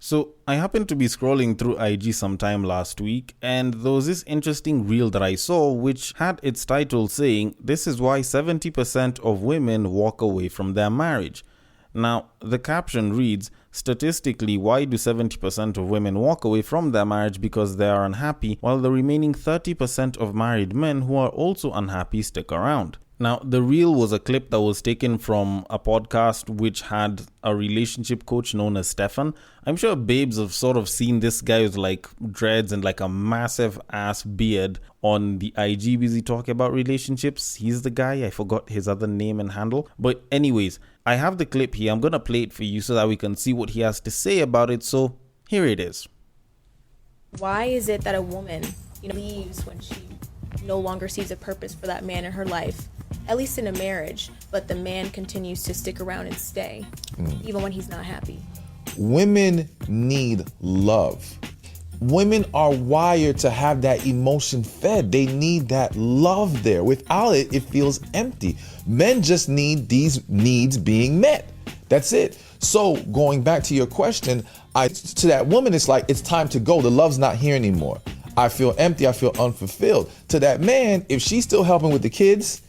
So I happened to be scrolling through IG sometime last week, and there was this interesting reel that I saw which had its title saying, "This is why 70% of women walk away from their marriage." Now, the caption reads, "Statistically, why do 70% of women walk away from their marriage because they are unhappy, while the remaining 30% of married men who are also unhappy stick around?" Now, the reel was a clip that was taken from a podcast which had a relationship coach known as Stefan. I'm sure babes have sort of seen this guy with like dreads and like a massive ass beard on the IG busy talking about relationships. He's the guy. I forgot his other name and handle. But anyways, I have the clip here. I'm going to play it for you so that we can see what he has to say about it. So here it is. Why is it that a woman leaves when she no longer sees a purpose for that man in her life, at least in a marriage, but the man continues to stick around and stay, even when he's not happy? Women need love. Women are wired to have that emotion fed. They need that love there. Without it, it feels empty. Men just need these needs being met. That's it. So going back to your question, to that woman, it's like, it's time to go. The love's not here anymore. I feel empty. I feel unfulfilled. To that man, if she's still helping with the kids,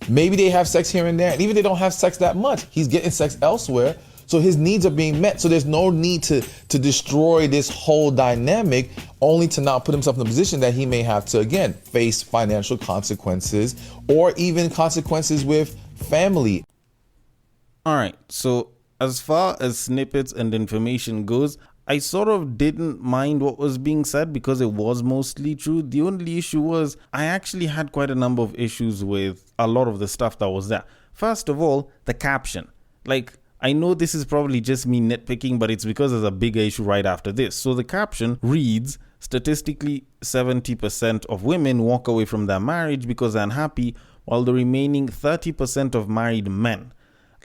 maybe they have sex here and there, and even if they don't have sex that much, he's getting sex elsewhere. So his needs are being met. So there's no need to destroy this whole dynamic, only to now put himself in a position that he may have to, again, face financial consequences or even consequences with family. All right. So as far as snippets and information goes, I sort of didn't mind what was being said because it was mostly true. The only issue was I actually had quite a number of issues with a lot of the stuff that was there. First of all, the caption. Like, I know this is probably just me nitpicking, but it's because there's a bigger issue right after this. So the caption reads, "Statistically, 70% of women walk away from their marriage because they're unhappy, while the remaining 30% of married men."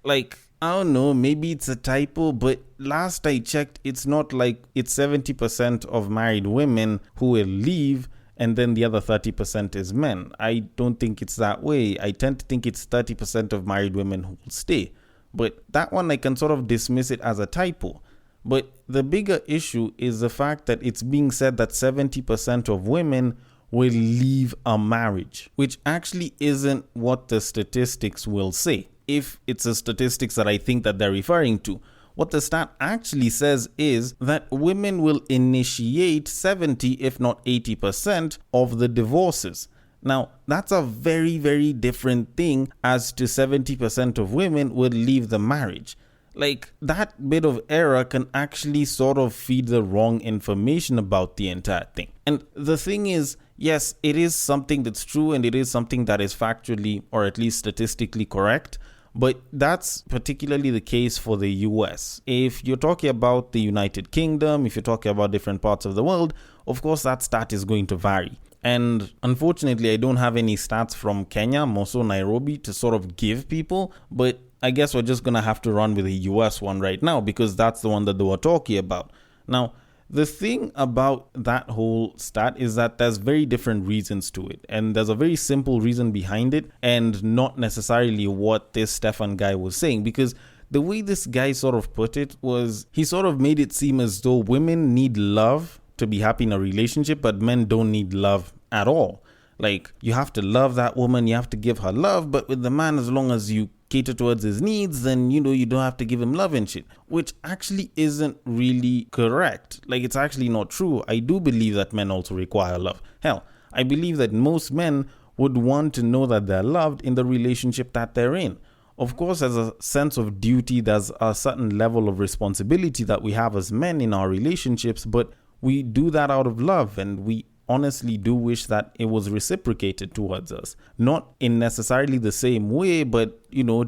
Like, I don't know, maybe it's a typo, but last I checked, it's not like it's 70% of married women who will leave and then the other 30% is men. I don't think it's that way. I tend to think it's 30% of married women who will stay. But that one, I can sort of dismiss it as a typo. But the bigger issue is the fact that it's being said that 70% of women will leave a marriage, which actually isn't what the statistics will say. If it's the statistics that I think that they're referring to, what the stat actually says is that women will initiate 70, if not 80% of the divorces. Now, that's a very, very different thing as to 70% of women would leave the marriage. Like, that bit of error can actually sort of feed the wrong information about the entire thing. And the thing is, yes, it is something that's true and it is something that is factually or at least statistically correct. But that's particularly the case for the US. If you're talking about the United Kingdom, if you're talking about different parts of the world, of course that stat is going to vary. And unfortunately, I don't have any stats from Kenya, more so Nairobi, to sort of give people. But I guess we're just going to have to run with the US one right now because that's the one that they were talking about. Now, the thing about that whole stat is that there's very different reasons to it. And there's a very simple reason behind it and not necessarily what this Stefan guy was saying. Because the way this guy sort of put it was he sort of made it seem as though women need love to be happy in a relationship, but men don't need love at all. Like, you have to love that woman, you have to give her love, but with the man, as long as you cater towards his needs, then you don't have to give him love and shit, which actually isn't really correct. Like, it's actually not true. I do believe that men also require love. Hell, I believe that most men would want to know that they're loved in the relationship that they're in. Of course, as a sense of duty, there's a certain level of responsibility that we have as men in our relationships, but we do that out of love, and we honestly do wish that it was reciprocated towards us. Not in necessarily the same way, but,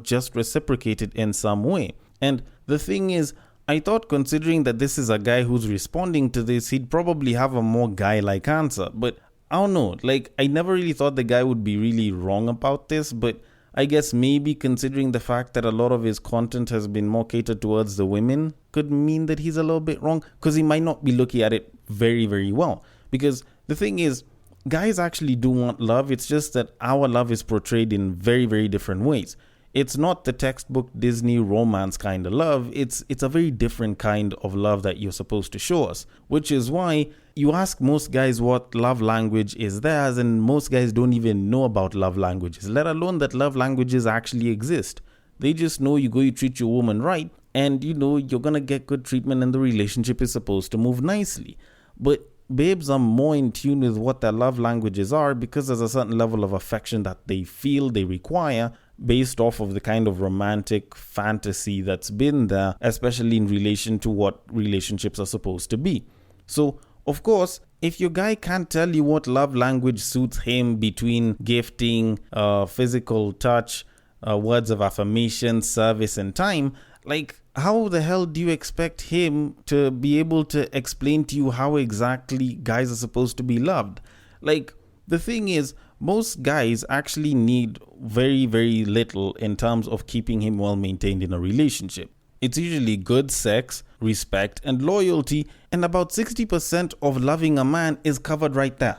just reciprocated in some way. And the thing is, I thought considering that this is a guy who's responding to this, he'd probably have a more guy-like answer. But I don't know, I never really thought the guy would be really wrong about this, but I guess maybe considering the fact that a lot of his content has been more catered towards the women could mean that he's a little bit wrong, because he might not be looking at it very, very well. Because the thing is, guys actually do want love. It's just that our love is portrayed in very, very different ways. It's not the textbook Disney romance kind of love. It's a very different kind of love that you're supposed to show us, which is why you ask most guys what love language is theirs, and most guys don't even know about love languages, let alone that love languages actually exist. They just know you treat your woman right, and you're gonna get good treatment and the relationship is supposed to move nicely. But babes are more in tune with what their love languages are because there's a certain level of affection that they feel they require based off of the kind of romantic fantasy that's been there, especially in relation to what relationships are supposed to be. So, of course, if your guy can't tell you what love language suits him between gifting, physical touch, words of affirmation, service, and time, like, how the hell do you expect him to be able to explain to you how exactly guys are supposed to be loved? Like, the thing is, most guys actually need very, very little in terms of keeping him well maintained in a relationship. It's usually good sex, respect, and loyalty, and about 60% of loving a man is covered right there.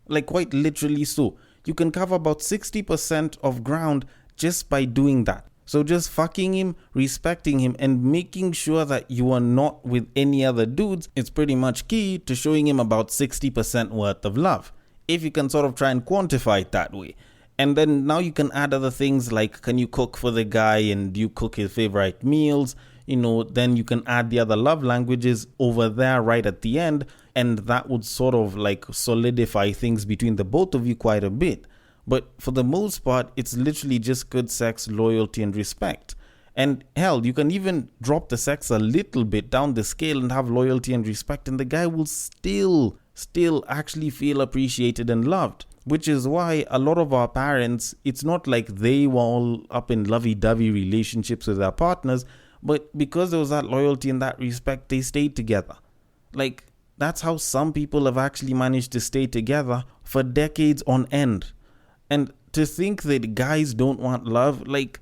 Like, quite literally so. You can cover about 60% of ground just by doing that. So just fucking him, respecting him, and making sure that you are not with any other dudes, it's pretty much key to showing him about 60% worth of love. If you can sort of try and quantify it that way. And then now you can add other things like, can you cook for the guy and do you cook his favorite meals? Then you can add the other love languages over there right at the end. And that would sort of like solidify things between the both of you quite a bit. But for the most part, it's literally just good sex, loyalty, and respect. And hell, you can even drop the sex a little bit down the scale and have loyalty and respect, and the guy will still actually feel appreciated and loved. Which is why a lot of our parents, it's not like they were all up in lovey-dovey relationships with their partners, but because there was that loyalty and that respect, they stayed together. Like, that's how some people have actually managed to stay together for decades on end. And to think that guys don't want love, like,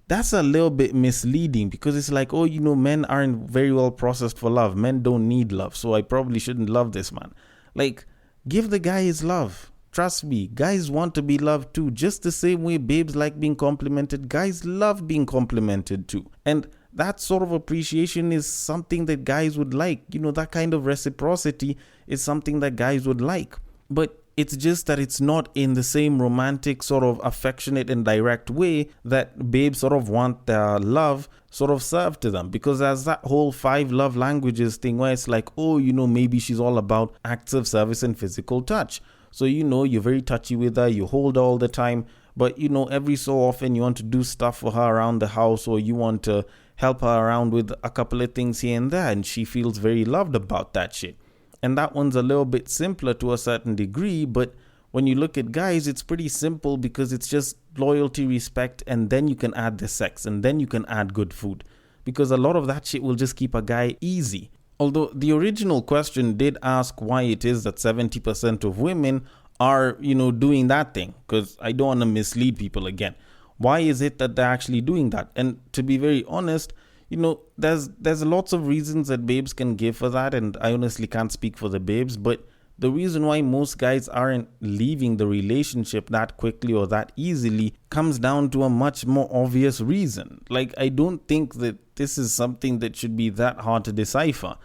that's a little bit misleading because it's like, oh, men aren't very well processed for love. Men don't need love, so I probably shouldn't love this man. Like, give the guy his love. Trust me, guys want to be loved too. Just the same way babes like being complimented, guys love being complimented too. And that sort of appreciation is something that guys would like. That kind of reciprocity is something that guys would like. But it's just that it's not in the same romantic, sort of affectionate and direct way that babes sort of want their love sort of served to them. Because there's that whole 5 love languages thing where it's like, oh, maybe she's all about acts of service and physical touch. So, you're very touchy with her, you hold her all the time. But, every so often you want to do stuff for her around the house, or you want to help her around with a couple of things here and there. And she feels very loved about that shit. And that one's a little bit simpler to a certain degree, but when you look at guys, it's pretty simple because it's just loyalty, respect, and then you can add the sex, and then you can add good food. Because a lot of that shit will just keep a guy easy. Although the original question did ask why it is that 70% of women are, doing that thing. Because I don't want to mislead people again. Why is it that they're actually doing that? And to be very honest, there's lots of reasons that babes can give for that, and I honestly can't speak for the babes, but the reason why most guys aren't leaving the relationship that quickly or that easily comes down to a much more obvious reason. Like, I don't think that this is something that should be that hard to decipher.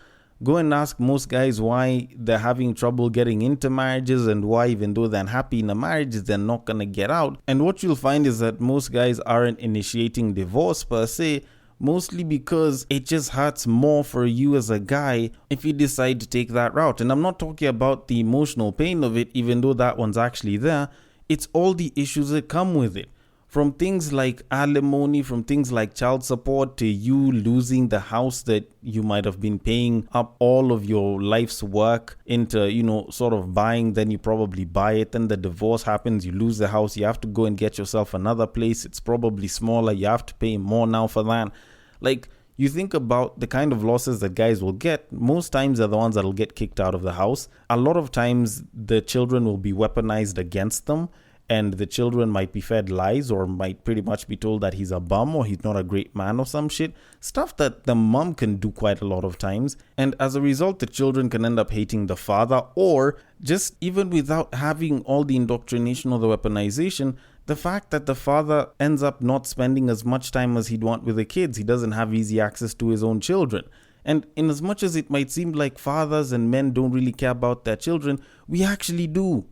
Go and ask most guys why they're having trouble getting into marriages and why, even though they're unhappy in a marriage, they're not going to get out. And what you'll find is that most guys aren't initiating divorce per se, mostly because it just hurts more for you as a guy if you decide to take that route. And I'm not talking about the emotional pain of it, even though that one's actually there. It's all the issues that come with it. From things like alimony, from things like child support, to you losing the house that you might have been paying up all of your life's work into, sort of buying. Then you probably buy it, then the divorce happens, you lose the house, you have to go and get yourself another place. It's probably smaller, you have to pay more now for that. Like, you think about the kind of losses that guys will get. Most times they're the ones that'll get kicked out of the house. A lot of times the children will be weaponized against them, and the children might be fed lies or might pretty much be told that he's a bum or he's not a great man or some shit. Stuff that the mom can do quite a lot of times. And as a result, the children can end up hating the father, or just even without having all the indoctrination or the weaponization, the fact that the father ends up not spending as much time as he'd want with the kids, he doesn't have easy access to his own children. And in as much as it might seem like fathers and men don't really care about their children, we actually do.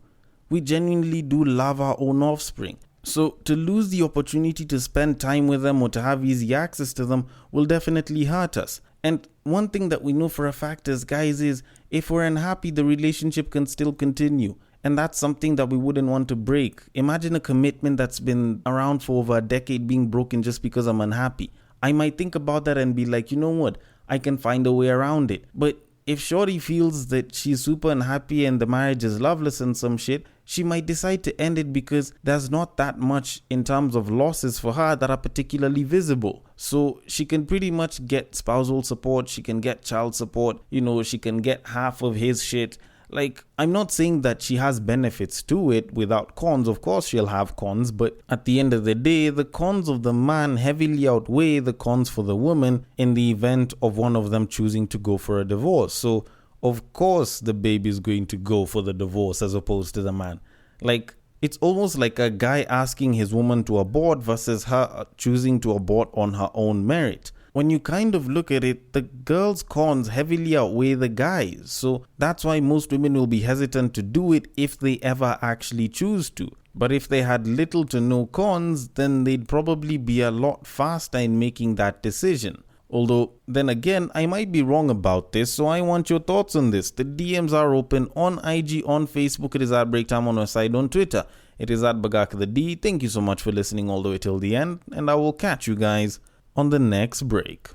We genuinely do love our own offspring. So to lose the opportunity to spend time with them or to have easy access to them will definitely hurt us. And one thing that we know for a fact as guys is if we're unhappy, the relationship can still continue. And that's something that we wouldn't want to break. Imagine a commitment that's been around for over a decade being broken just because I'm unhappy. I might think about that and be like, you know what? I can find a way around it. But if Shorty feels that she's super unhappy and the marriage is loveless and some shit, she might decide to end it because there's not that much in terms of losses for her that are particularly visible. So she can pretty much get spousal support, she can get child support, she can get half of his shit. Like, I'm not saying that she has benefits to it without cons. Of course she'll have cons, but at the end of the day, the cons of the man heavily outweigh the cons for the woman in the event of one of them choosing to go for a divorce. So, of course, the baby is going to go for the divorce as opposed to the man. Like, it's almost like a guy asking his woman to abort versus her choosing to abort on her own merit. When you kind of look at it, the girl's cons heavily outweigh the guys. So that's why most women will be hesitant to do it if they ever actually choose to. But if they had little to no cons, then they'd probably be a lot faster in making that decision. Although, then again, I might be wrong about this, so I want your thoughts on this. The DMs are open on IG, on Facebook. It is at Breaktime on our side on Twitter. It is at Bagaka the D. Thank you so much for listening all the way till the end, and I will catch you guys on the next break.